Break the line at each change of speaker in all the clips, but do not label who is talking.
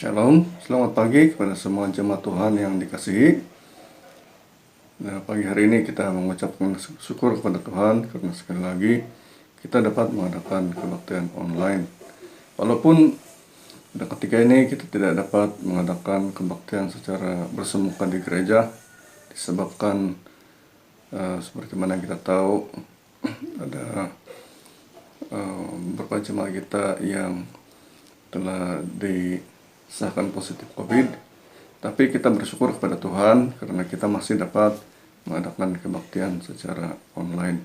Shalom, selamat pagi kepada semua jemaat Tuhan yang dikasihi. Nah, pagi hari ini kita mengucapkan syukur kepada Tuhan karena sekali lagi kita dapat mengadakan kebaktian online. Walaupun pada ketika ini kita tidak dapat mengadakan kebaktian secara bersemuka di gereja disebabkan seperti mana kita tahu ada beberapa jemaat kita yang telah disahkan positif COVID, tapi kita bersyukur kepada Tuhan karena kita masih dapat mengadakan kebaktian secara online.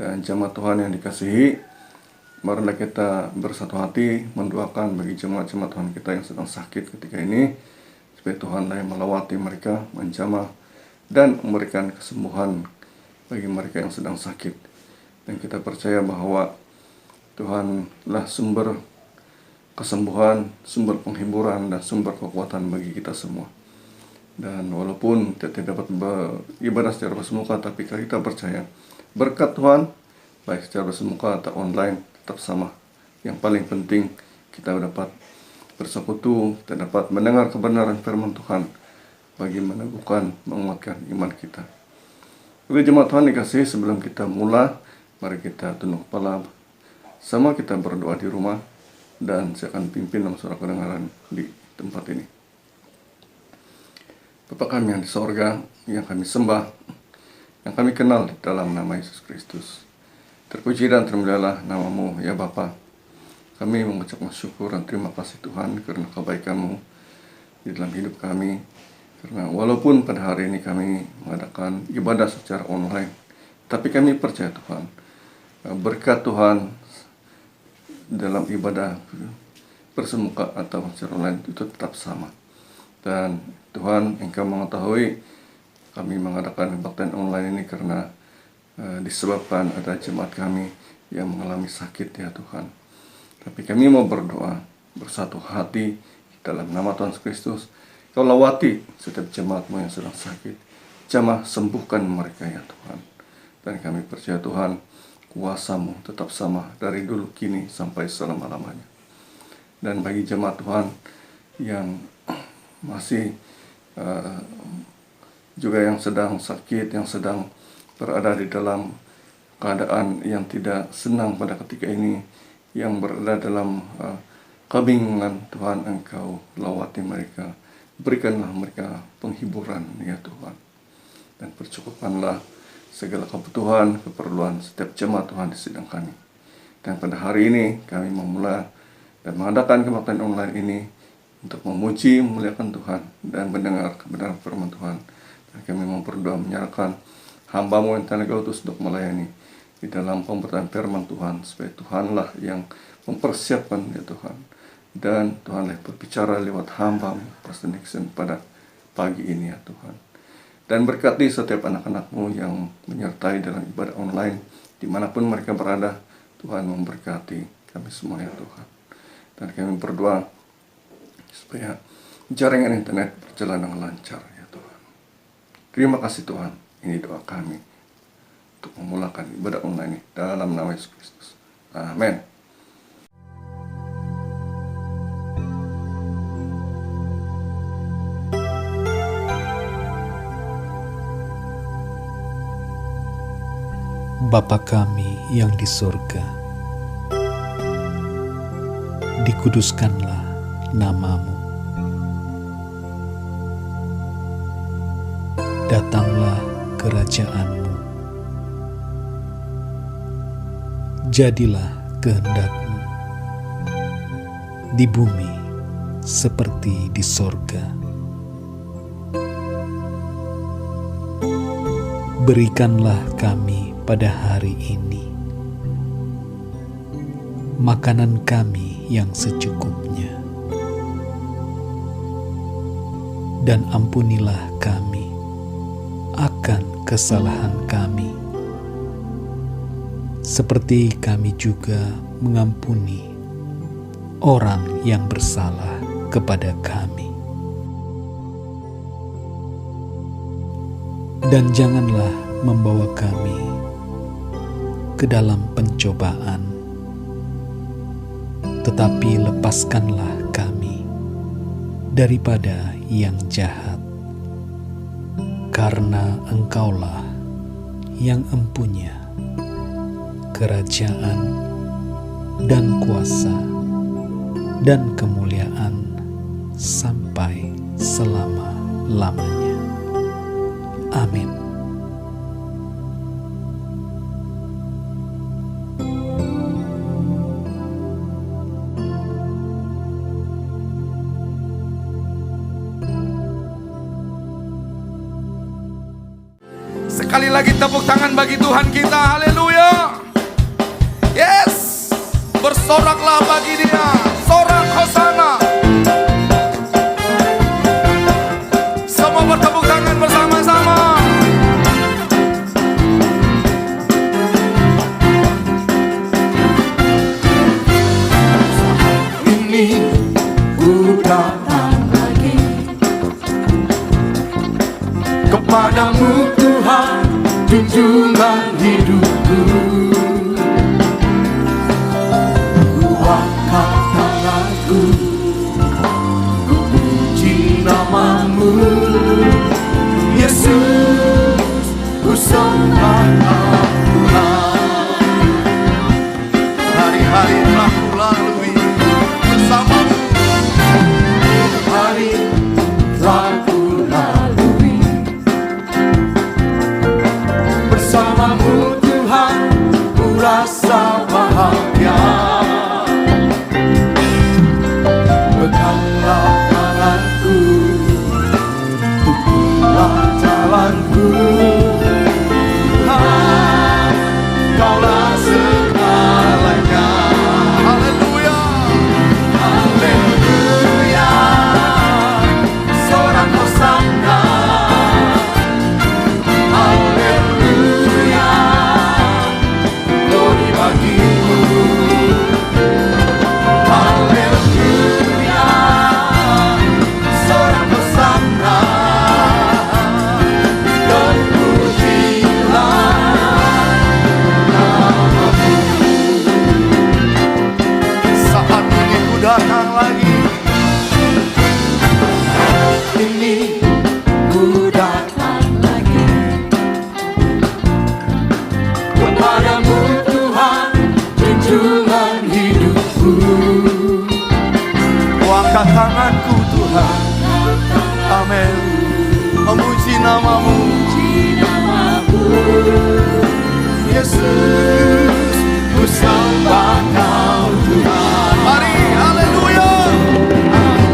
Dan jemaat Tuhan yang dikasihi, marilah kita bersatu hati mendoakan bagi jemaat-jemaat Tuhan kita yang sedang sakit ketika ini, supaya Tuhanlah yang melawati mereka, menjamah dan memberikan kesembuhan bagi mereka yang sedang sakit. Dan kita percaya bahwa Tuhanlah sumber kesembuhan, sumber penghiburan, dan sumber kekuatan bagi kita semua. Dan walaupun kita tidak dapat beribadah secara bersemuka, tapi kita percaya berkat Tuhan, baik secara bersemuka atau online, tetap sama. Yang paling penting kita dapat bersekutu, kita dapat mendengar kebenaran firman Tuhan bagi meneguhkan, menguatkan iman kita. Bagi jemaat Tuhan dikasihi, sebelum kita mulai, mari kita tunduk kepala, sama kita berdoa di rumah. Dan saya akan pimpin dalam suara kedengaran di tempat ini. Bapa kami yang di sorga, yang kami sembah, yang kami kenal di dalam nama Yesus Kristus. Terpuji dan termulialah nama-Mu ya Bapa. Kami mengucapkan syukur dan terima kasih Tuhan karena kebaikan-Mu di dalam hidup kami. Karena walaupun pada hari ini kami mengadakan ibadah secara online, tapi kami percaya Tuhan, berkat Tuhan dalam ibadah bersemuka atau secara online itu tetap sama. Dan Tuhan, Engkau mengetahui kami mengadakan kebaktian online ini karena disebabkan ada jemaat kami yang mengalami sakit ya Tuhan. Tapi kami mau berdoa bersatu hati dalam nama Tuhan Yesus Kristus. Kau lawati setiap jemaat-Mu yang sedang sakit, jamah sembuhkan mereka ya Tuhan. Dan kami percaya Tuhan, kuasa-Mu tetap sama dari dulu kini sampai selama-lamanya. Dan bagi jemaat Tuhan yang masih juga yang sedang sakit, yang sedang berada di dalam keadaan yang tidak senang pada ketika ini, yang berada dalam kebingungan, Tuhan Engkau lawati mereka, berikanlah mereka penghiburan ya Tuhan, dan percukupanlah segala kebutuhan, keperluan setiap jemaat Tuhan di sidang kami. Dan pada hari ini kami memulai dan mengadakan kebaktian online ini untuk memuji, memuliakan Tuhan dan mendengar kebenaran firman Tuhan. Dan kami mau berdoa menyerahkan hamba-Mu yang telah Kau utus untuk melayani di dalam pemberitaan firman Tuhan, supaya Tuhanlah yang mempersiapkan ya Tuhan. Dan Tuhanlah berbicara lewat hamba-Mu, Pastor Nixon, pada pagi ini ya Tuhan. Dan berkati setiap anak-anak-Mu yang menyertai dalam ibadah online, dimanapun mereka berada. Tuhan memberkati kami semua ya Tuhan. Dan kami berdoa supaya jaringan internet berjalan dengan lancar ya Tuhan. Terima kasih Tuhan. Ini doa kami untuk memulakan ibadah online ini dalam nama Yesus Kristus. Amin.
Bapa kami yang di surga, dikuduskanlah nama-Mu. Datanglah kerajaan-Mu. Jadilah kehendak-Mu di bumi seperti di sorga. Berikanlah kami pada hari ini makanan kami yang secukupnya, dan ampunilah kami akan kesalahan kami, seperti kami juga mengampuni orang yang bersalah kepada kami. Dan janganlah membawa kami ke dalam pencobaan, tetapi lepaskanlah kami daripada yang jahat. Karena Engkaulah yang empunya kerajaan dan kuasa dan kemuliaan sampai selama-lamanya. Amin.
Sekali lagi tepuk tangan bagi Tuhan kita. Haleluya. Yes. Bersoraklah bagi Dia. Sorak hosana. Semua bertepuk tangan bersama-sama. Ini ku datang lagi kepadamu Tuhan, junjungan hidupku. Ku angkat tanganku, ku puji nama-Mu, Yesus, ku sembah Tuhan. Hari-hari telah ku lalui bersama-Mu, hari telah ku lalui bersama-Mu Tuhan, ku rasa bahagia. Peganglah tanganku, tunjuklah jalanku. Tuhan, Kaulah segalanya. Haleluya, haleluya. Sorak hosana. Haleluya, glory bagi-Mu. Haleluya, sorak hosana. Dan pujilah nama-Mu. Saat ini ku datang lagi. Ini ku datang lagi kepadamu Tuhan, junjungan hidupku. Ku angkat tanganku Tuhan, amin, memuji nama-Mu, Yesus, ku sembah Kau Tuhan. Mari, haleluya,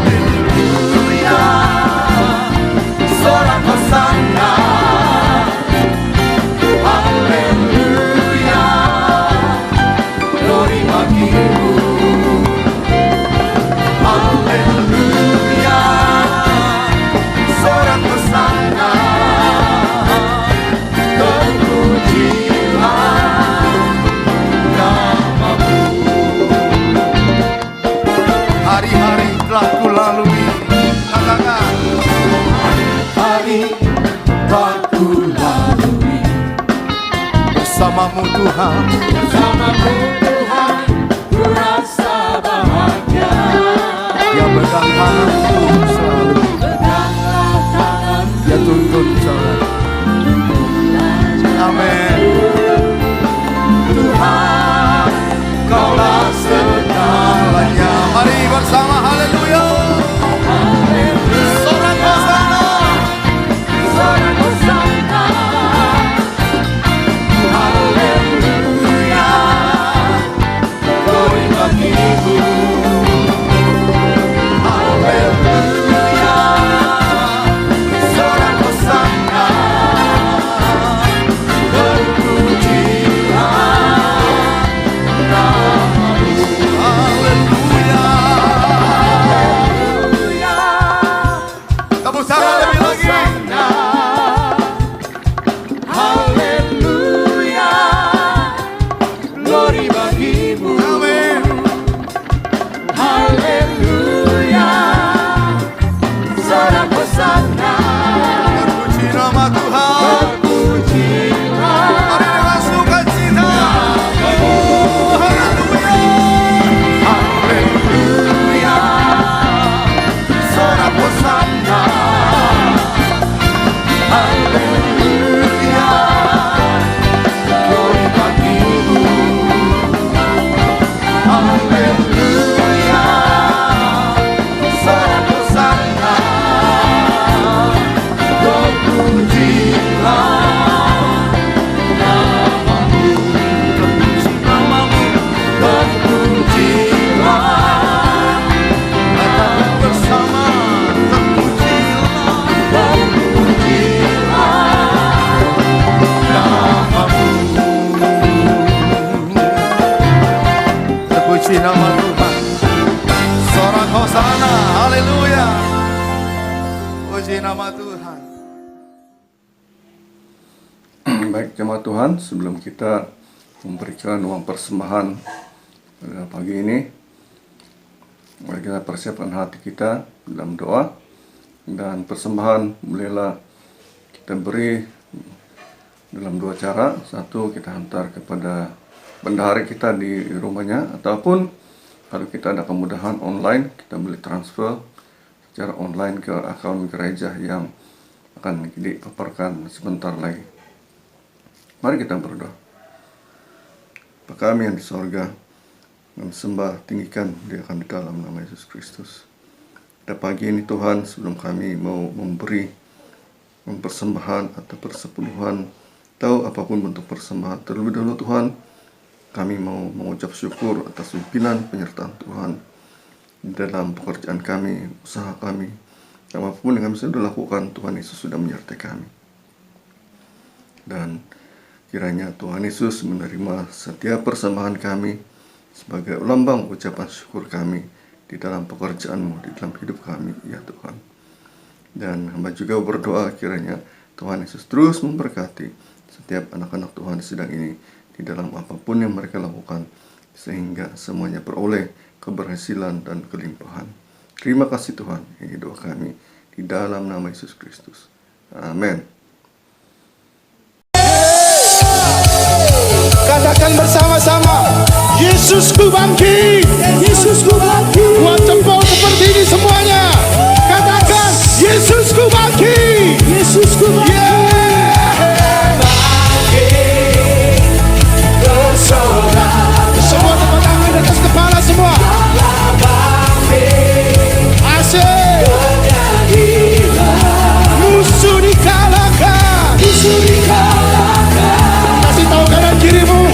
haleluya, sorak hosana. Haleluya, glory bagi-Mu. Haleluya, sorak hosana. Terpujilah nama Tuhan.
Baik jemaat Tuhan, sebelum kita memberikan uang persembahan pada pagi ini, mari kita persiapkan hati kita dalam doa. Dan persembahan bolehlah kita beri dalam dua cara. Satu, kita hantar kepada bendahari kita di rumahnya, ataupun kalau kita ada kemudahan online, kita boleh transfer secara online ke akun gereja yang akan dipaparkan sebentar lagi. Mari kita berdoa. Bapa kami yang di sorga, kami sembah tinggikan dia akan di dalam nama Yesus Kristus. Pada pagi ini Tuhan, sebelum kami mau memberi persembahan atau persepuluhan, atau apapun bentuk persembahan, terlebih dahulu Tuhan, kami mau mengucap syukur atas pimpinan penyertaan Tuhan dalam pekerjaan kami, usaha kami, apapun yang kami sudah lakukan, Tuhan Yesus sudah menyertai kami. Dan kiranya Tuhan Yesus menerima setiap persembahan kami sebagai lambang ucapan syukur kami di dalam pekerjaan-Mu, di dalam hidup kami, ya Tuhan. Dan hamba juga berdoa kiranya Tuhan Yesus terus memberkati setiap anak-anak Tuhan sedang ini di dalam apapun yang mereka lakukan, sehingga semuanya beroleh keberhasilan dan kelimpahan. Terima kasih Tuhan, ini doa kami di dalam nama Yesus Kristus. Amin.
Katakan bersama-sama, Yesusku bangkit. Yesusku bangkit. Buat jempol seperti ini semuanya. Katakan, Yesusku bangkit. Yesusku bangkit. Semua tepuk tangan di atas kepala semua. Asik. Musuh dikalahkan. Musuh dikalahkan. Kasih tahu kanan kirimu.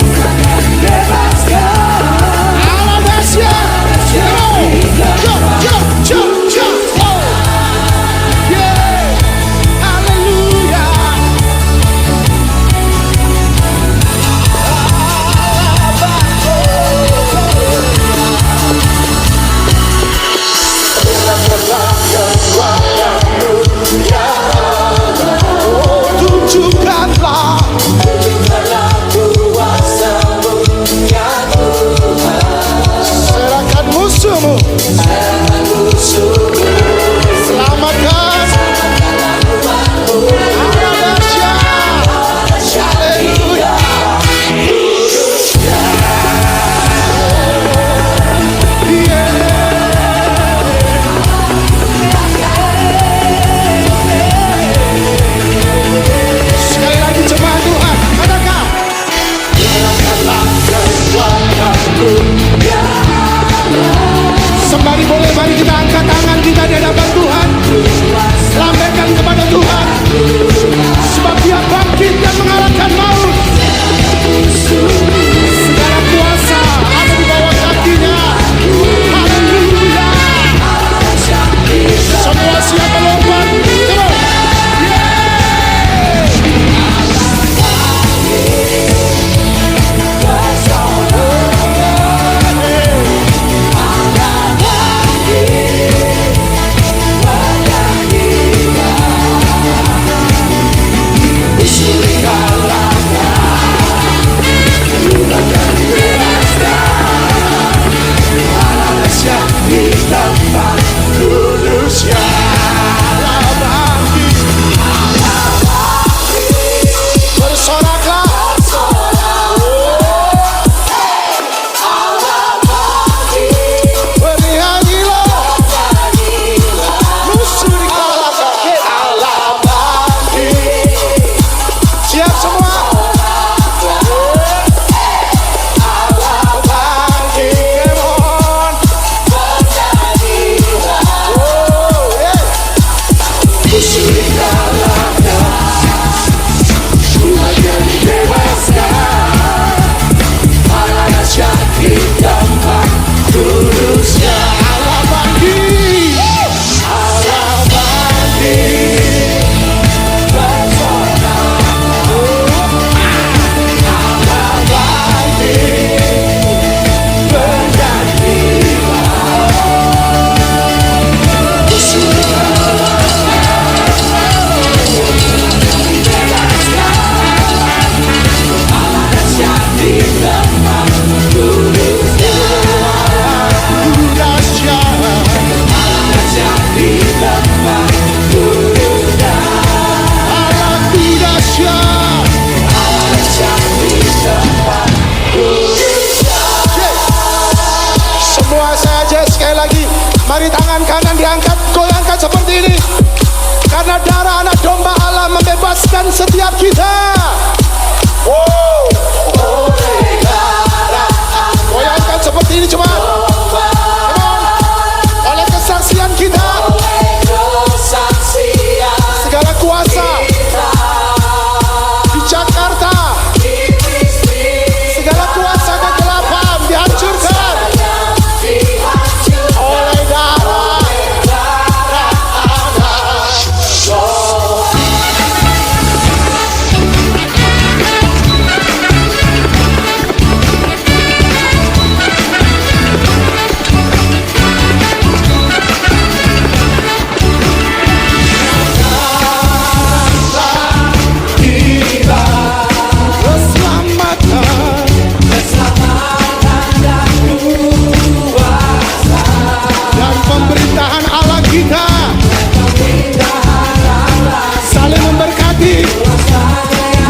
Mari kita angkat tangan kita di hadapan Tuhan. Lambaikan kepada Tuhan, sebab Dia bangkit dan mengalahkan maut. Segala kuasa ada di bawah kakinya. Haleluya. Semua siap melompat. Terus. Mari tangan kanan diangkat, goyangkan seperti ini. Karena darah anak domba Allah membebaskan setiap kita. Goyangkan seperti ini cuma. Oleh kesaksian kita, segala kuasa di Jakarta, segala kuasa kegelapan dihancurkan oleh darah. Dan pemerintahan Allah kita saling memberkati.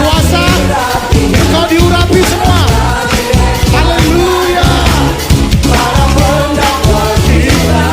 Kuasa kau diurapi semua. Haleluya. Para pendakwa kita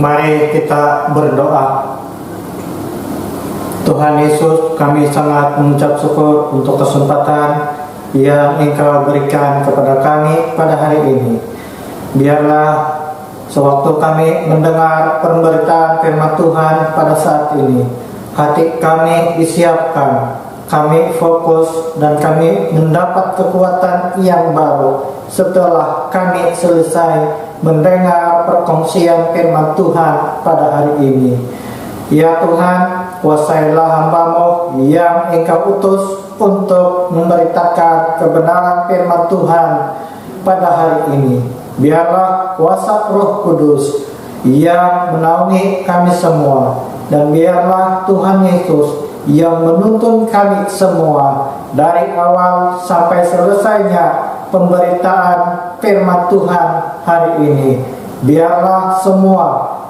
Mari kita berdoa. Tuhan Yesus, kami sangat mengucap syukur untuk kesempatan yang Engkau berikan kepada kami pada hari ini. Biarlah sewaktu kami mendengar pemberitaan firman Tuhan pada saat ini, hati kami disiapkan, kami fokus, dan kami mendapat kekuatan yang baru setelah kami selesai mendengar perkongsian firman Tuhan pada hari ini. Ya Tuhan, kuasailah hamba-Mu yang Engkau utus untuk memberitakan kebenaran firman Tuhan pada hari ini. Biarlah kuasa Roh Kudus yang menaungi kami semua, dan biarlah Tuhan Yesus yang menuntun kami semua dari awal sampai selesainya pemberitaan firman Tuhan hari ini. Biarlah semua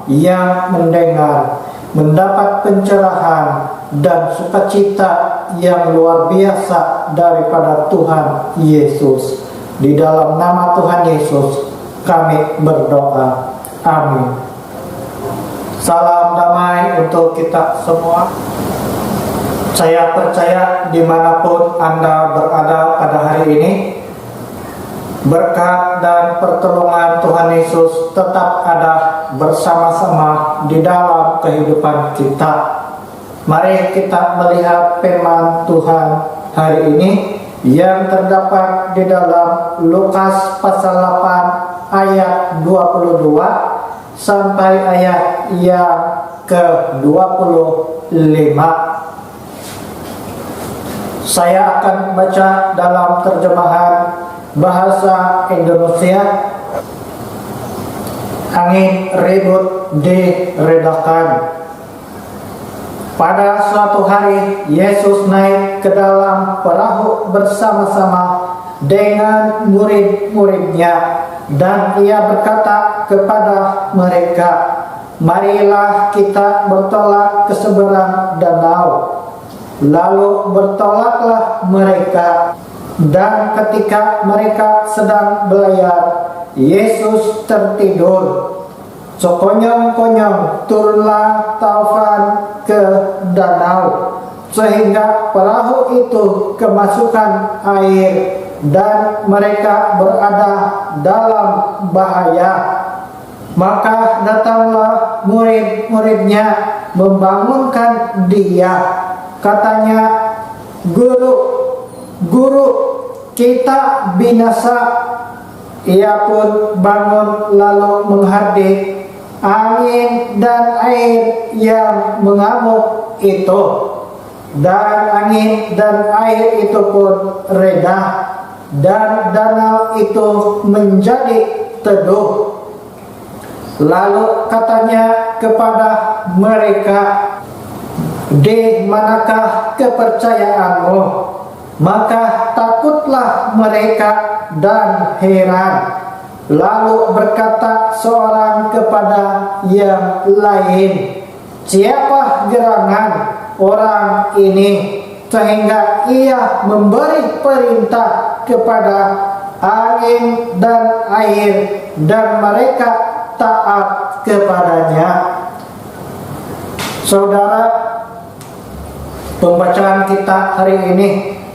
yang mendengar mendapat pencerahan dan sukacita yang luar biasa daripada Tuhan Yesus. Di dalam nama Tuhan Yesus kami berdoa. Amin. Salam damai untuk kita semua. Saya percaya dimanapun Anda berada pada hari ini, berkat dan pertolongan Tuhan Yesus tetap ada bersama-sama di dalam kehidupan kita. Mari kita melihat firman Tuhan hari ini yang terdapat di dalam Lukas pasal 8 ayat 22 sampai ayat yang ke-25. Saya akan baca dalam terjemahan bahasa Indonesia. Angin ribut diredakan. Pada suatu hari, Yesus naik ke dalam perahu bersama-sama dengan murid-muridnya, dan Ia berkata kepada mereka, "Marilah kita bertolak ke seberang danau." Lalu bertolaklah mereka, dan ketika mereka sedang berlayar, Yesus tertidur. Sekonyong-konyong turunlah taufan ke danau, sehingga perahu itu kemasukan air, dan mereka berada dalam bahaya. Maka datanglah murid-muridnya membangunkan Dia. Katanya, Guru, kita binasa." Ia pun bangun lalu menghardik angin dan air yang mengamuk itu, dan angin dan air itu pun reda, dan danau itu menjadi teduh. Lalu katanya kepada mereka, "Di manakah kepercayaanmu?" Maka takutlah mereka dan heran. Lalu berkata seorang kepada yang lain, "Siapa gerangan orang ini sehingga ia memberi perintah kepada angin dan air, dan mereka taat kepadanya?" Saudara, pembacaan kita hari ini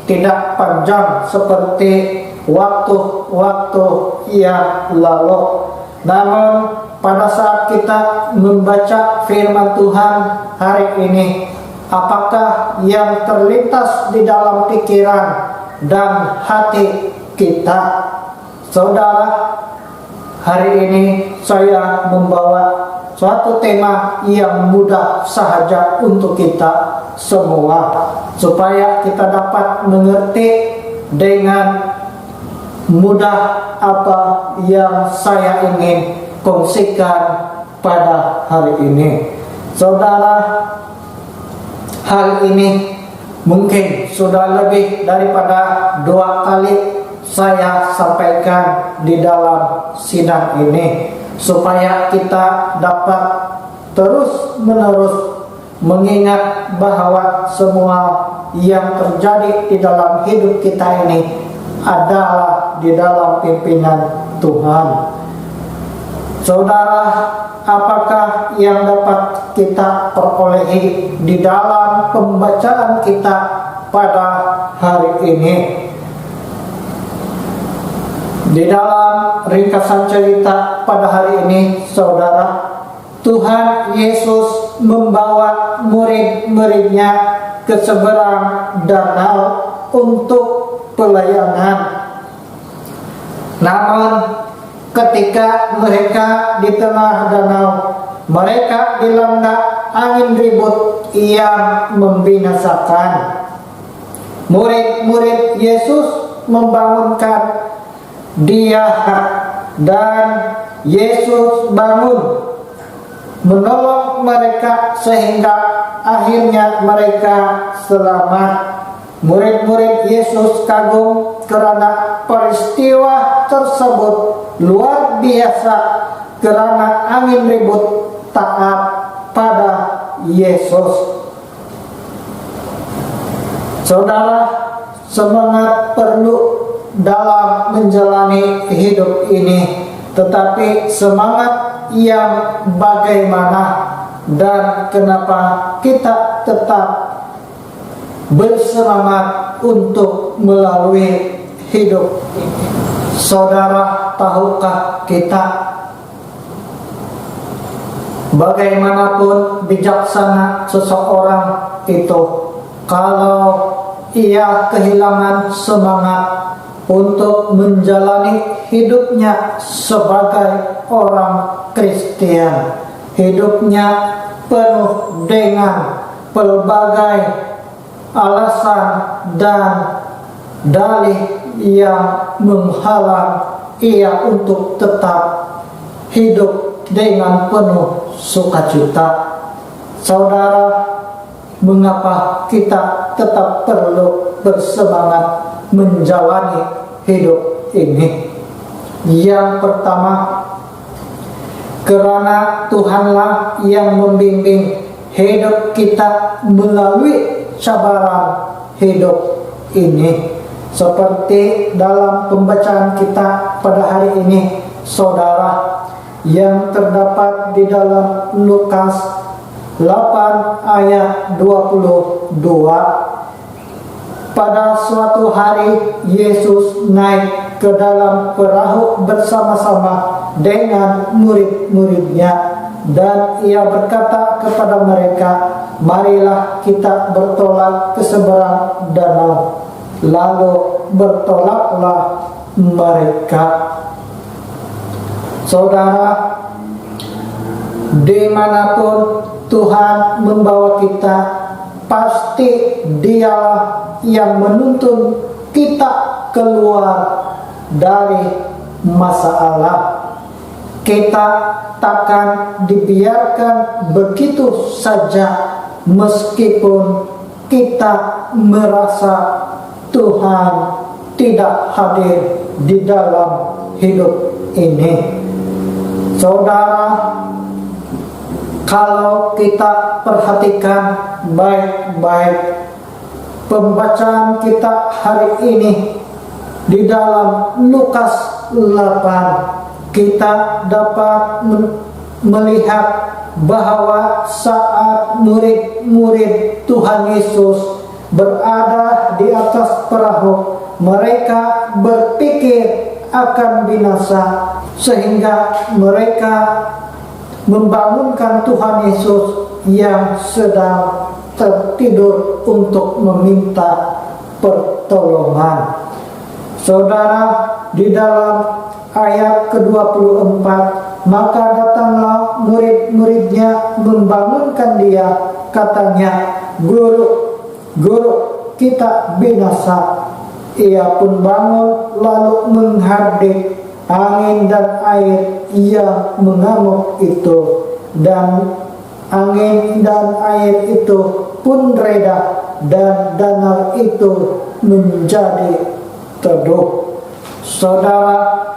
tidak panjang seperti waktu-waktu yang lalu. Namun pada saat kita membaca firman Tuhan hari ini, apakah yang terlintas di dalam pikiran dan hati kita? Saudara, hari ini saya membawa suatu tema yang mudah sahaja untuk kita semua, supaya kita dapat mengerti dengan mudah apa yang saya ingin kongsikan pada hari ini. Saudara, hal ini mungkin sudah lebih daripada 2 kali saya sampaikan di dalam sidang ini, supaya kita dapat terus-menerus mengingat bahwa semua yang terjadi di dalam hidup kita ini adalah di dalam pimpinan Tuhan. Saudara, apakah yang dapat kita perolehi di dalam pembacaan kita pada hari ini? Di dalam ringkasan cerita pada hari ini, saudara, Tuhan Yesus membawa murid-muridnya ke seberang danau untuk pelayanan. Namun ketika mereka di tengah danau, mereka dilanda angin ribut yang membinasakan. Murid-murid Yesus membangunkan dia dan Yesus bangun menolong mereka sehingga akhirnya mereka selamat. Murid-murid Yesus kagum karena peristiwa tersebut luar biasa, karena angin ribut taat pada Yesus. Saudara, semangat perlu dalam menjalani hidup ini, tetapi semangat yang bagaimana dan kenapa kita tetap bersemangat untuk melalui hidup ini? Saudara, tahukah kita bagaimanapun bijaksana seseorang itu, kalau ia kehilangan semangat untuk menjalani hidupnya sebagai orang Kristen, hidupnya penuh dengan pelbagai alasan dan dalih yang menghalang ia untuk tetap hidup dengan penuh sukacita. Saudara, mengapa kita tetap perlu bersemangat menjalani hidup ini? Yang pertama, karena Tuhanlah yang membimbing hidup kita melalui cabaran hidup ini. Seperti dalam pembacaan kita pada hari ini, saudara, yang terdapat di dalam Lukas 8 ayat 22. Pada suatu hari Yesus naik ke dalam perahu bersama-sama dengan murid-muridnya, dan ia berkata kepada mereka, "Marilah kita bertolak ke seberang danau." Lalu bertolaklah mereka. Saudara, dimanapun Tuhan membawa kita, pasti Dialah yang menuntun kita keluar dari masalah. Kita takkan dibiarkan begitu saja meskipun kita merasa Tuhan tidak hadir di dalam hidup ini. Saudara, kalau kita perhatikan baik-baik pembacaan kita hari ini di dalam Lukas 8, kita dapat melihat bahwa saat murid-murid Tuhan Yesus berada di atas perahu, mereka berpikir akan binasa, sehingga mereka membangunkan Tuhan Yesus yang sedang tertidur untuk meminta pertolongan. Saudara, di dalam ayat ke-24, maka datanglah murid-muridnya membangunkan dia, katanya, "Guru, kita binasa." Ia pun bangun lalu menghardik angin dan air yang mengamuk itu, dan angin dan air itu pun reda, dan danau itu menjadi teduh. Saudara,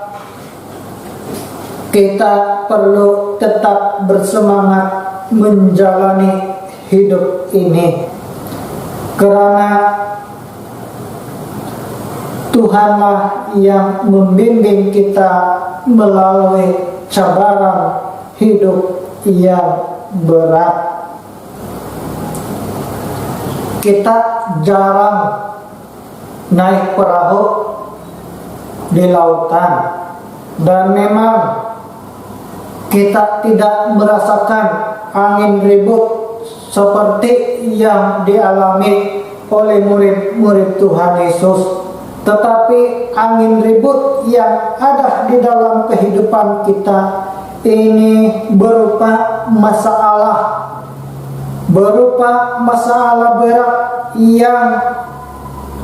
kita perlu tetap bersemangat menjalani hidup ini, karena Tuhanlah yang membimbing kita melalui cabaran hidup yang berat. Kita jarang naik perahu di lautan, dan memang kita tidak merasakan angin ribut seperti yang dialami oleh murid-murid Tuhan Yesus. Tetapi angin ribut yang ada di dalam kehidupan kita ini berupa masalah berat yang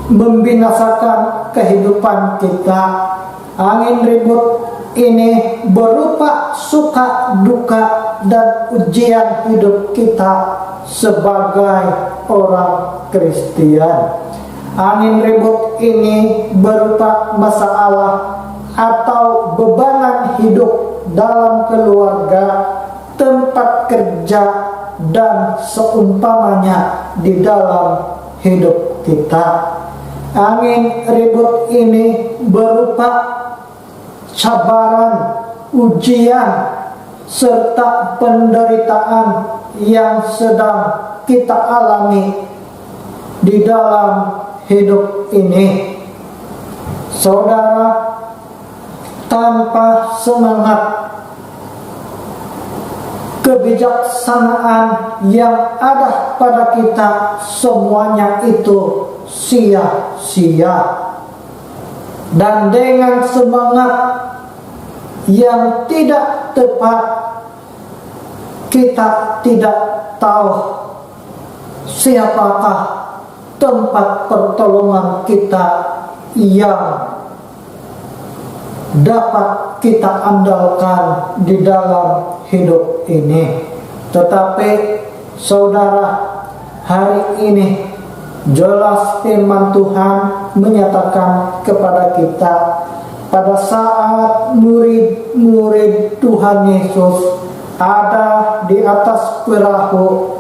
membinasakan kehidupan kita. Angin ribut ini berupa suka duka dan ujian hidup kita sebagai orang Kristen. Angin ribut ini berupa masalah atau bebanan hidup dalam keluarga, tempat kerja, dan seumpamanya di dalam hidup kita. Angin ribut ini berupa cabaran, ujian, serta penderitaan yang sedang kita alami di dalam hidup ini. Saudara, tanpa semangat kebijaksanaan yang ada pada kita, semuanya itu sia-sia. Dan dengan semangat yang tidak tepat, kita tidak tahu siapakah tempat pertolongan kita yang dapat kita andalkan di dalam hidup ini. Tetapi saudara, hari ini jelas firman Tuhan menyatakan kepada kita, pada saat murid-murid Tuhan Yesus ada di atas perahu,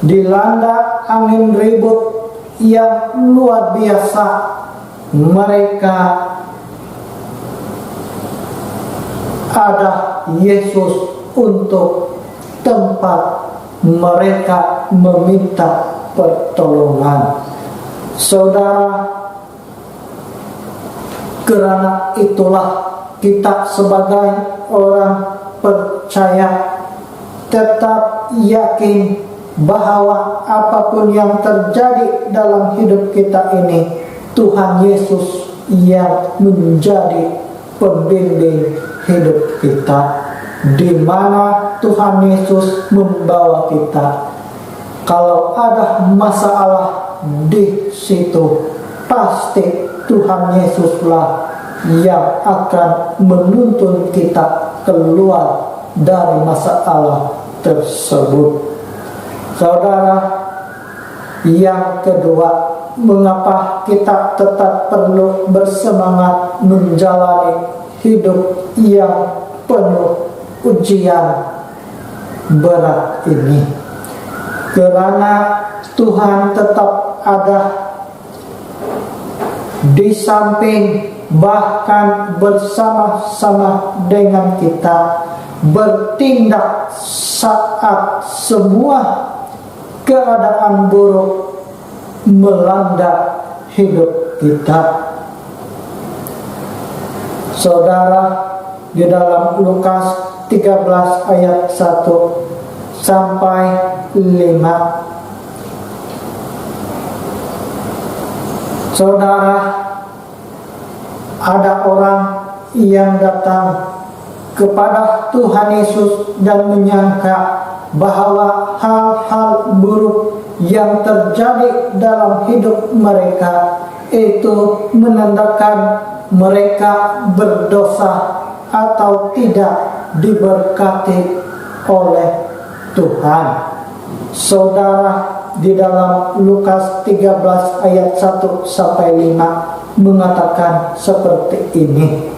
dilanda angin ribut yang luar biasa, mereka ada Yesus untuk tempat mereka meminta pertolongan. Saudara, karena itulah kita sebagai orang percaya tetap yakin bahwa apapun yang terjadi dalam hidup kita ini, Tuhan Yesus yang menjadi pembimbing hidup kita, di mana Tuhan Yesus membawa kita. Kalau ada masalah di situ, pasti Tuhan Yesuslah yang akan menuntun kita keluar dari masalah tersebut. Saudara, yang kedua, mengapa kita tetap perlu bersemangat menjalani hidup yang penuh ujian berat ini? Karena Tuhan tetap ada di samping, bahkan bersama-sama dengan kita, bertindak saat semua keadaan buruk melanda hidup kita. Saudara, di dalam Lukas 13 ayat 1 sampai 5, saudara, ada orang yang datang kepada Tuhan Yesus dan menyangka bahwa hal-hal buruk yang terjadi dalam hidup mereka itu menandakan mereka berdosa atau tidak diberkati oleh Tuhan. Saudara, di dalam Lukas 13 ayat 1 sampai 5 mengatakan seperti ini.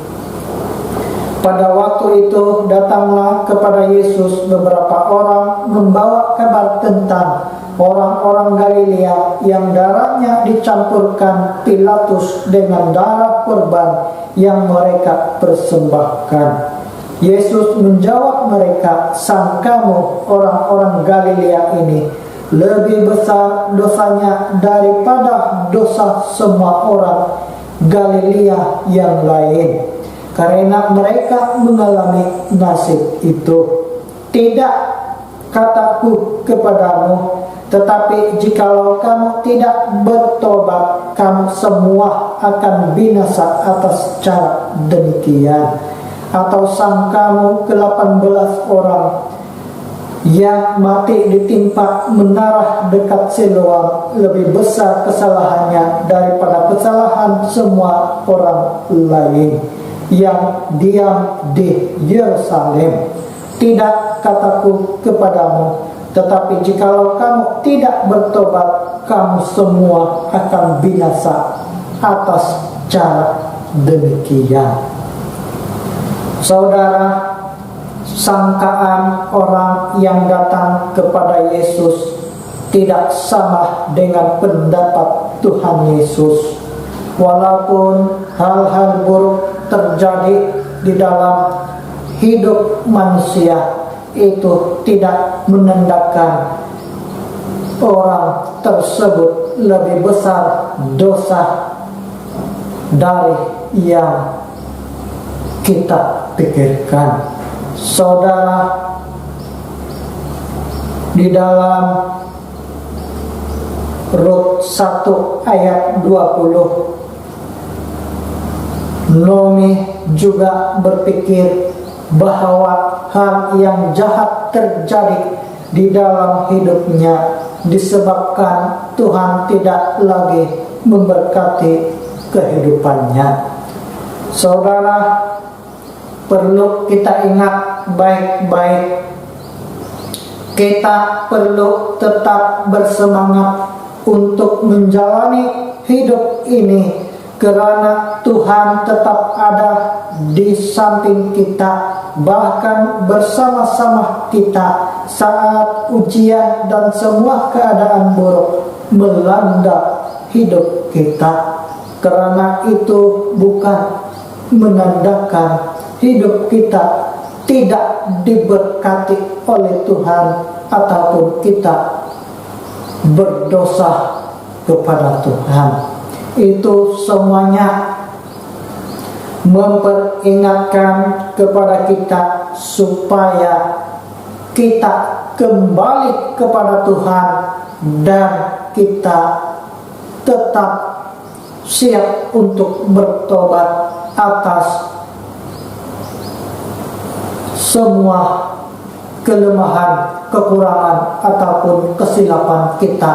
Pada waktu itu datanglah kepada Yesus beberapa orang membawa kabar tentang orang-orang Galilea yang darahnya dicampurkan Pilatus dengan darah korban yang mereka persembahkan. Yesus menjawab mereka, "Sangkamu orang-orang Galilea ini lebih besar dosanya daripada dosa semua orang Galilea yang lain, karena mereka mengalami nasib itu. Tidak, kataku kepadamu, tetapi jikalau kamu tidak bertobat, kamu semua akan binasa atas cara demikian. Atau sangkamu ke-18 orang yang mati ditimpa menara dekat Siloam lebih besar kesalahannya daripada kesalahan semua orang lain yang diam di Yerusalem? Tidak, kataku kepadamu, tetapi jikalau kamu tidak bertobat, kamu semua akan binasa atas cara demikian." Saudara, sangkaan orang yang datang kepada Yesus tidak sama dengan pendapat Tuhan Yesus. Walaupun hal-hal buruk terjadi di dalam hidup manusia, itu tidak menandakan orang tersebut lebih besar dosa dari yang kita pikirkan. Saudara, di dalam Rut 1 ayat 20, Naomi juga berpikir bahwa hal yang jahat terjadi di dalam hidupnya disebabkan Tuhan tidak lagi memberkati kehidupannya. Saudara, perlu kita ingat baik-baik, kita perlu tetap bersemangat untuk menjalani hidup ini, karena Tuhan tetap ada di samping kita, bahkan bersama-sama kita saat ujian dan semua keadaan buruk melanda hidup kita. Karena itu bukan menandakan hidup kita tidak diberkati oleh Tuhan ataupun kita berdosa kepada Tuhan. Itu semuanya memperingatkan kepada kita supaya kita kembali kepada Tuhan dan kita tetap siap untuk bertobat atas semua kelemahan, kekurangan ataupun kesilapan kita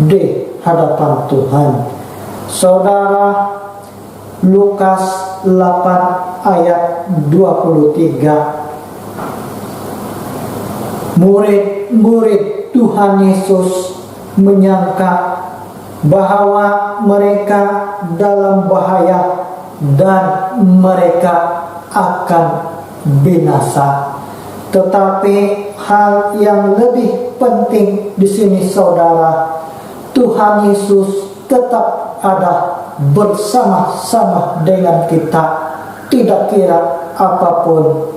di hadapan Tuhan. Saudara, Lukas 8 ayat 23, murid-murid Tuhan Yesus menyangka bahwa mereka dalam bahaya dan mereka akan binasa. Tetapi hal yang lebih penting di sini, saudara, Tuhan Yesus tetap ada bersama-sama dengan kita, tidak kira apapun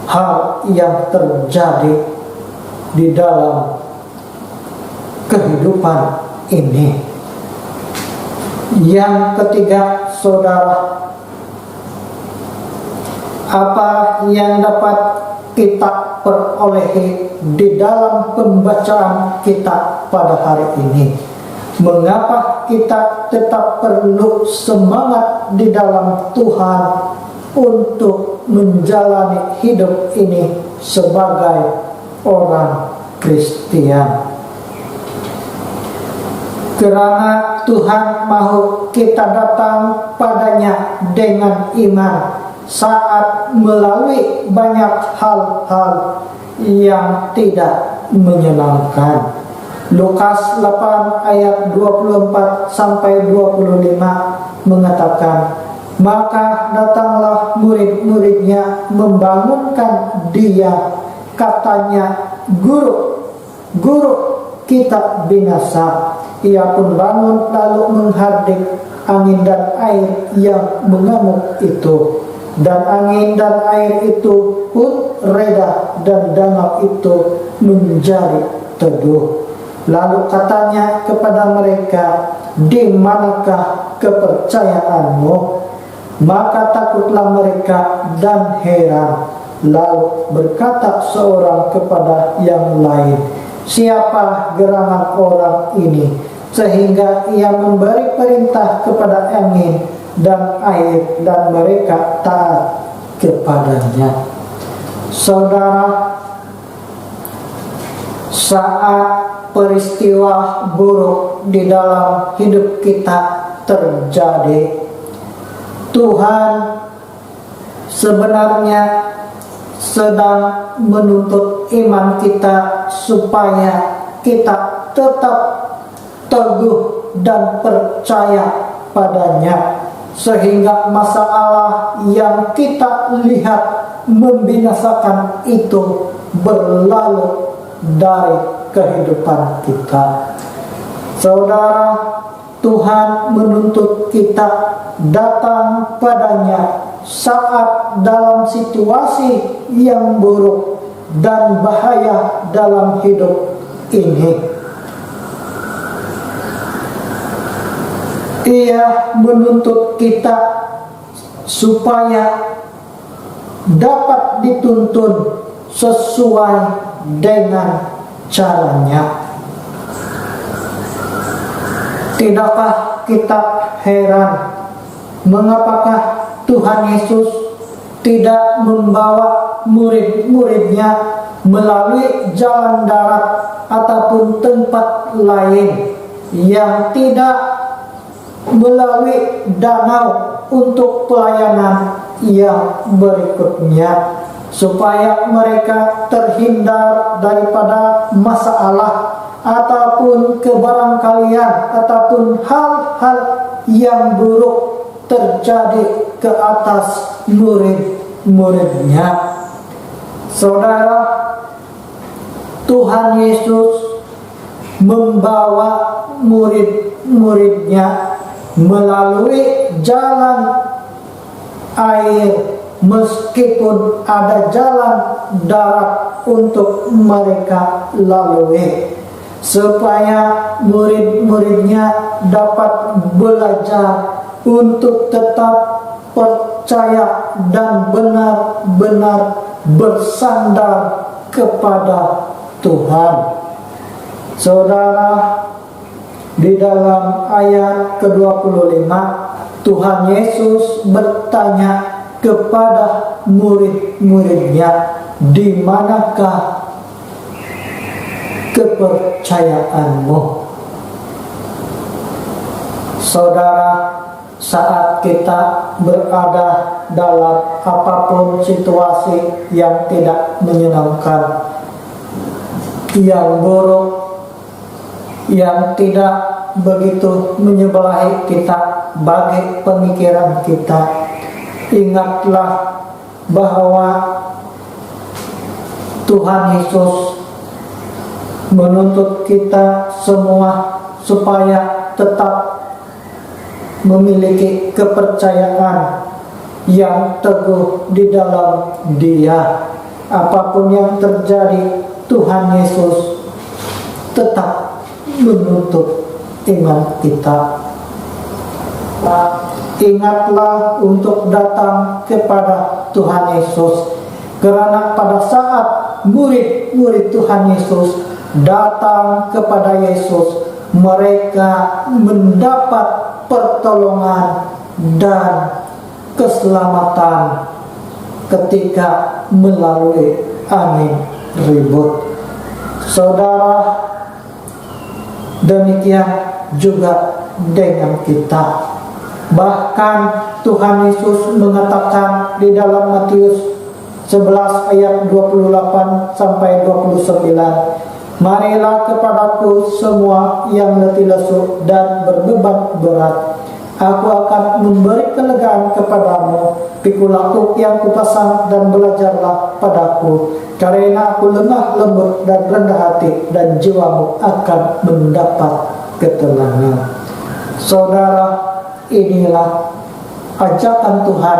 hal yang terjadi di dalam kehidupan ini. Yang ketiga, saudara, apa yang dapat kita perolehi di dalam pembacaan kita pada hari ini? Mengapa kita tetap perlu semangat di dalam Tuhan untuk menjalani hidup ini sebagai orang Kristian? Karena Tuhan mau kita datang padanya dengan iman saat melalui banyak hal-hal yang tidak menyenangkan. Lukas 8 ayat 24 sampai 25 mengatakan, maka datanglah murid-muridnya membangunkan dia, katanya, Guru, kita binasa. Ia pun bangun lalu menghardik angin dan air yang mengamuk itu. dan angin dan air itu pun reda, dan danau itu menjadi teduh. Lalu katanya kepada mereka, di manakah kepercayaanmu? Maka takutlah mereka dan heran. Lalu berkata seorang kepada yang lain, siapa gerangan orang ini, sehingga ia memberi perintah kepada angin dan air, dan mereka taat kepadanya. Saudara, saat peristiwa buruk di dalam hidup kita terjadi, Tuhan sebenarnya sedang menuntut iman kita supaya kita tetap teguh dan percaya padanya, sehingga masalah yang kita lihat membinasakan itu berlalu dari kehidupan kita. Saudara, Tuhan menuntut kita datang padanya saat dalam situasi yang buruk dan bahaya dalam hidup ini. Ia menuntut kita supaya dapat dituntun sesuai dengan caranya. Tidakkah kita heran mengapakah Tuhan Yesus tidak membawa murid-muridnya melalui jalan darat ataupun tempat lain yang tidak melalui danau untuk pelayanan yang berikutnya, supaya mereka terhindar daripada masalah ataupun kebarangkalian ataupun hal-hal yang buruk terjadi ke atas murid-muridnya. Saudara, Tuhan Yesus membawa murid-muridnya melalui jalan air, meskipun ada jalan darat untuk mereka lalui, supaya murid-muridnya dapat belajar untuk tetap percaya dan benar-benar bersandar kepada Tuhan. Saudara, di dalam ayat ke-25, Tuhan Yesus bertanya kepada murid-muridnya, di manakah kepercayaanmu? Saudara, saat kita berada dalam apapun situasi yang tidak menyenangkan, yang buruk, yang tidak begitu menyebelahi kita bagi pemikiran kita, ingatlah bahwa Tuhan Yesus menuntut kita semua supaya tetap memiliki kepercayaan yang teguh di dalam Dia. Apapun yang terjadi, Tuhan Yesus tetap menuntut iman kita. Ingatlah untuk datang kepada Tuhan Yesus, karena pada saat murid-murid Tuhan Yesus datang kepada Yesus, mereka mendapat pertolongan dan keselamatan ketika melalui angin ribut. Saudara, demikian juga dengan kita. Bahkan Tuhan Yesus mengatakan di dalam Matius 11 ayat 28 sampai 29, marilah kepadaku semua yang letih lesu dan berbeban berat, aku akan memberi kelegaan kepadamu. Pikulah aku yang kupasang dan belajarlah padaku, karena aku lemah lembut dan rendah hati, dan jiwamu akan mendapat ketenangan. Saudara, inilah ajakan Tuhan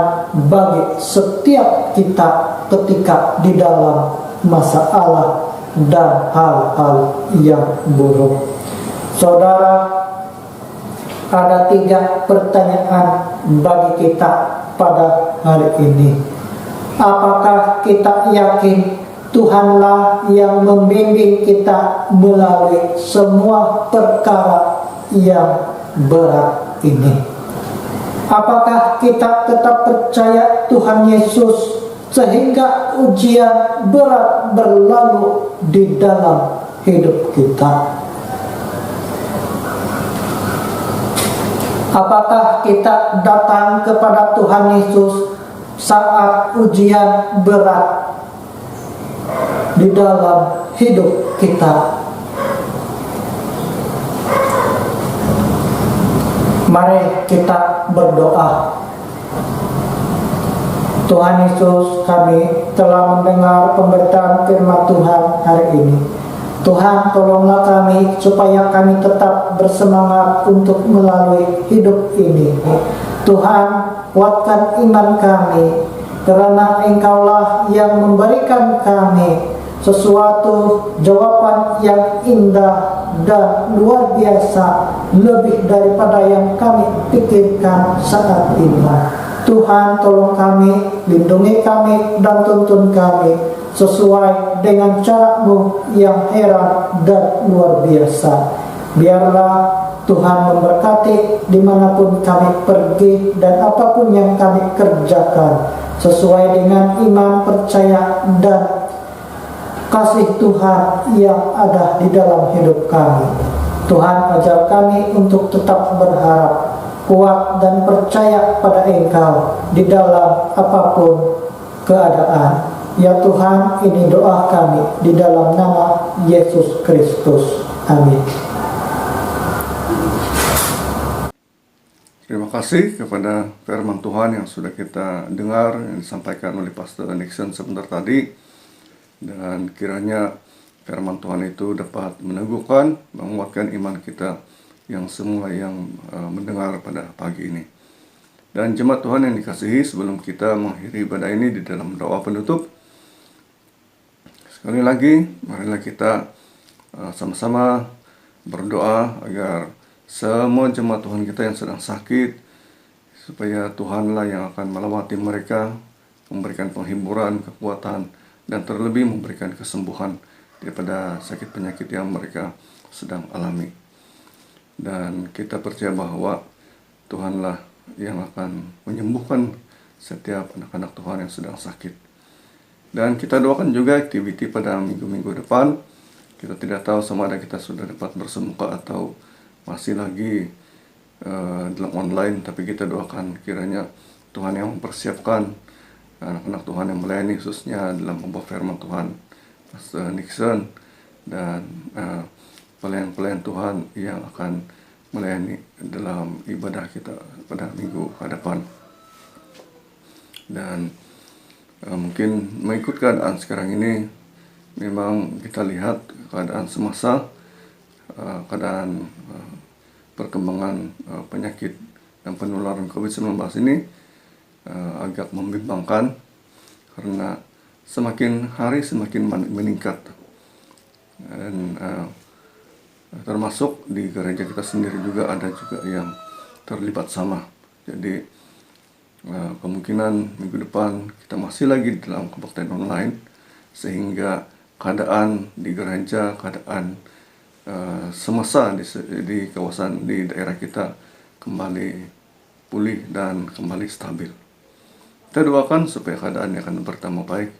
bagi setiap kita ketika di dalam masalah dan hal-hal yang buruk. Saudara, ada 3 pertanyaan bagi kita pada hari ini. Apakah kita yakin Tuhanlah yang membimbing kita melalui semua perkara yang berat ini? Apakah kita tetap percaya Tuhan Yesus sehingga ujian berat berlalu di dalam hidup kita? Apakah kita datang kepada Tuhan Yesus saat ujian berat di dalam hidup kita? Mari kita berdoa. Tuhan Yesus, kami telah mendengar pemberitaan firman Tuhan hari ini. Tuhan, tolonglah kami supaya kami tetap bersemangat untuk melalui hidup ini. Tuhan, kuatkan iman kami, karena Engkaulah yang memberikan kami sesuatu jawaban yang indah dan luar biasa, lebih daripada yang kami pikirkan saat ini. Tuhan, tolong kami, lindungi kami, dan tuntun kami sesuai dengan cara-Mu yang heran dan luar biasa. Biarlah Tuhan memberkati dimanapun kami pergi dan apapun yang kami kerjakan, sesuai dengan iman, percaya, dan kasih Tuhan yang ada di dalam hidup kami. Tuhan, ajar kami untuk tetap berharap, kuat dan percaya pada Engkau di dalam apapun keadaan. Ya Tuhan, ini doa kami di dalam nama Yesus Kristus. Amin.
Terima kasih kepada firman Tuhan yang sudah kita dengar, yang disampaikan oleh Pastor Nixon sebentar tadi. Dan kiranya firman Tuhan itu dapat meneguhkan, menguatkan iman kita yang semua yang mendengar pada pagi ini. Dan jemaat Tuhan yang dikasihi, sebelum kita mengakhiri ibadah ini di dalam doa penutup, sekali lagi marilah kita sama-sama berdoa agar semua jemaat Tuhan kita yang sedang sakit, supaya Tuhanlah yang akan melawati mereka, memberikan penghiburan, kekuatan, dan terlebih memberikan kesembuhan daripada sakit penyakit yang mereka sedang alami. Dan kita percaya bahwa Tuhanlah yang akan menyembuhkan setiap anak-anak Tuhan yang sedang sakit. Dan kita doakan juga aktiviti pada minggu-minggu depan. Kita tidak tahu sama ada kita sudah dapat bersemuka atau masih lagi dalam online, tapi kita doakan kiranya Tuhan yang mempersiapkan anak-anak Tuhan yang melayani, khususnya dalam membawa firman Tuhan, Pastor Nixon, dan pelayan-pelayan Tuhan yang akan melayani dalam ibadah kita pada minggu hadapan. Dan mungkin mengikut keadaan sekarang ini, memang kita lihat keadaan semasa, keadaan perkembangan penyakit dan penularan COVID-19 ini agak membimbangkan, karena semakin hari semakin meningkat. Dan termasuk di gereja kita sendiri juga ada juga yang terlibat sama. Jadi kemungkinan minggu depan kita masih lagi dalam kebaktian online, sehingga keadaan di gereja, keadaan semasa di kawasan di daerah kita kembali pulih dan kembali stabil. Kita doakan supaya keadaannya akan bertambah baik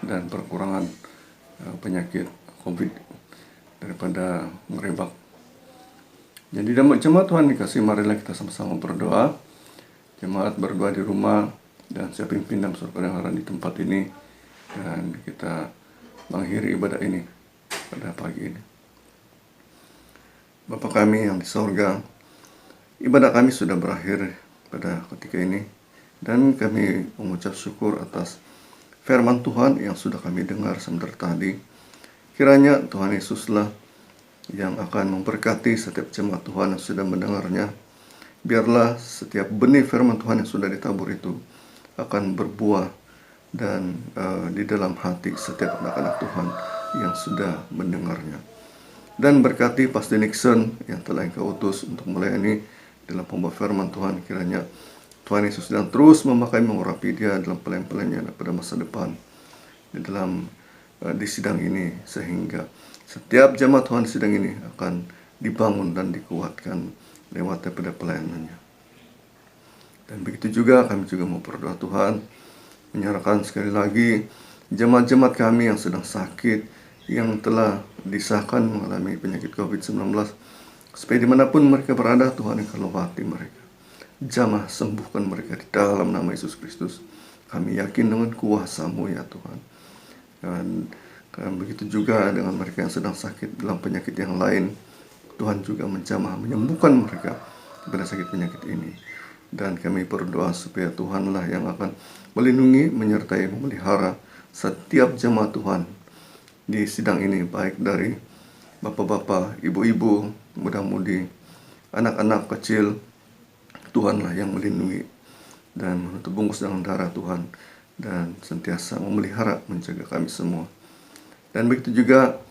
dan perkurangan penyakit COVID daripada merebak. Jadi jemaat Tuhan dikasih, marilah kita sama-sama berdoa. Jemaat berdoa di rumah, dan saya pimpin dalam suatu pendengaran di tempat ini, dan kita mengakhiri ibadah ini pada pagi ini. Bapa kami yang di sorga, ibadah kami sudah berakhir pada ketika ini, dan kami mengucap syukur atas firman Tuhan yang sudah kami dengar sebentar tadi. Kiranya Tuhan Yesuslah yang akan memberkati setiap jemaat Tuhan yang sudah mendengarnya. biarlah setiap benih firman Tuhan yang sudah ditabur itu akan berbuah dan di dalam hati setiap anak-anak Tuhan yang sudah mendengarnya. Dan berkati Pastor Nixon yang telah Engkau utus untuk melayani dalam pembawa firman Tuhan. Kiranya Tuhan Yesus sedang terus memakai mengurapi dia dalam pelayan-pelayannya pada masa depan di sidang ini, sehingga setiap jemaat Tuhan di sidang ini akan dibangun dan dikuatkan lewat daripada pelayanannya. Dan begitu juga kami juga mau berdoa Tuhan, menyerahkan sekali lagi jemaat-jemaat kami yang sedang sakit, yang telah disahkan mengalami penyakit COVID-19, supaya dimanapun mereka berada, Tuhan Engkau lewati mereka, jamah sembuhkan mereka di dalam nama Yesus Kristus. Kami yakin dengan kuasa-Mu ya Tuhan. Dan begitu juga dengan mereka yang sedang sakit dalam penyakit yang lain, Tuhan juga menjamah menyembuhkan mereka pada sakit penyakit ini. Dan kami berdoa supaya Tuhanlah yang akan melindungi, menyertai, memelihara setiap jemaat Tuhan di sidang ini, baik dari bapak-bapak, ibu-ibu, muda-mudi, anak-anak kecil. Tuhanlah yang melindungi dan menutup bungkus dengan darah Tuhan, dan sentiasa memelihara, menjaga kami semua. Dan begitu juga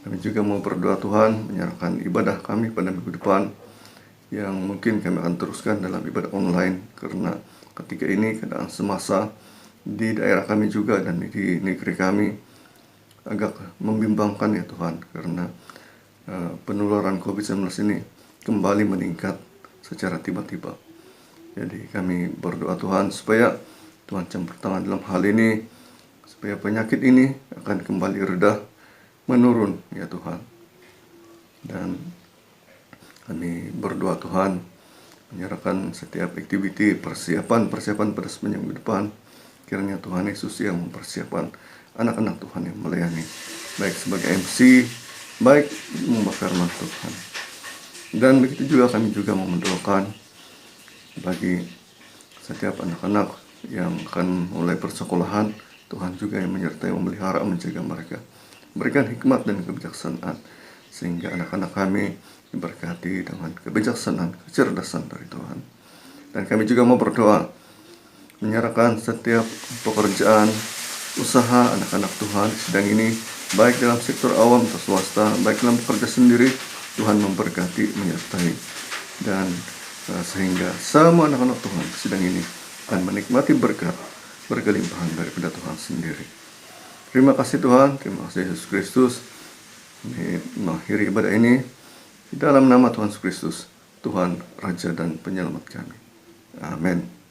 kami juga mau berdoa Tuhan, menyerahkan ibadah kami pada minggu depan, yang mungkin kami akan teruskan dalam ibadah online, karena ketika ini keadaan semasa di daerah kami juga dan di negeri kami agak membimbangkan ya Tuhan, karena penularan COVID-19 ini kembali meningkat secara tiba-tiba. Jadi kami berdoa Tuhan supaya Tuhan campur tangan dalam hal ini, supaya penyakit ini akan kembali reda, menurun ya Tuhan. Dan kami berdoa Tuhan, menyerahkan setiap aktiviti persiapan pada seminggu depan. Kiranya Tuhan Yesus yang mempersiapkan anak-anak Tuhan yang melayani, baik sebagai MC, baik membawa firman Tuhan. Dan begitu juga kami juga mau mendoakan bagi setiap anak-anak yang akan mulai persekolahan, Tuhan juga yang menyertai, memelihara, menjaga mereka, berikan hikmat dan kebijaksanaan, sehingga anak-anak kami diberkati dengan kebijaksanaan, kecerdasan dari Tuhan. Dan kami juga mau berdoa, menyerahkan setiap pekerjaan, usaha anak-anak Tuhan sedang ini, baik dalam sektor awam atau swasta, baik dalam bekerja sendiri, Tuhan memberkati, menyertai, dan sehingga semua anak-anak Tuhan sedang ini akan menikmati berkat berkelimpahan daripada Tuhan sendiri. Terima kasih Tuhan, terima kasih Yesus Kristus. Mengakhiri ibadah ini di dalam nama Tuhan Yesus Kristus, Tuhan, Raja dan Penyelamat kami. Amin.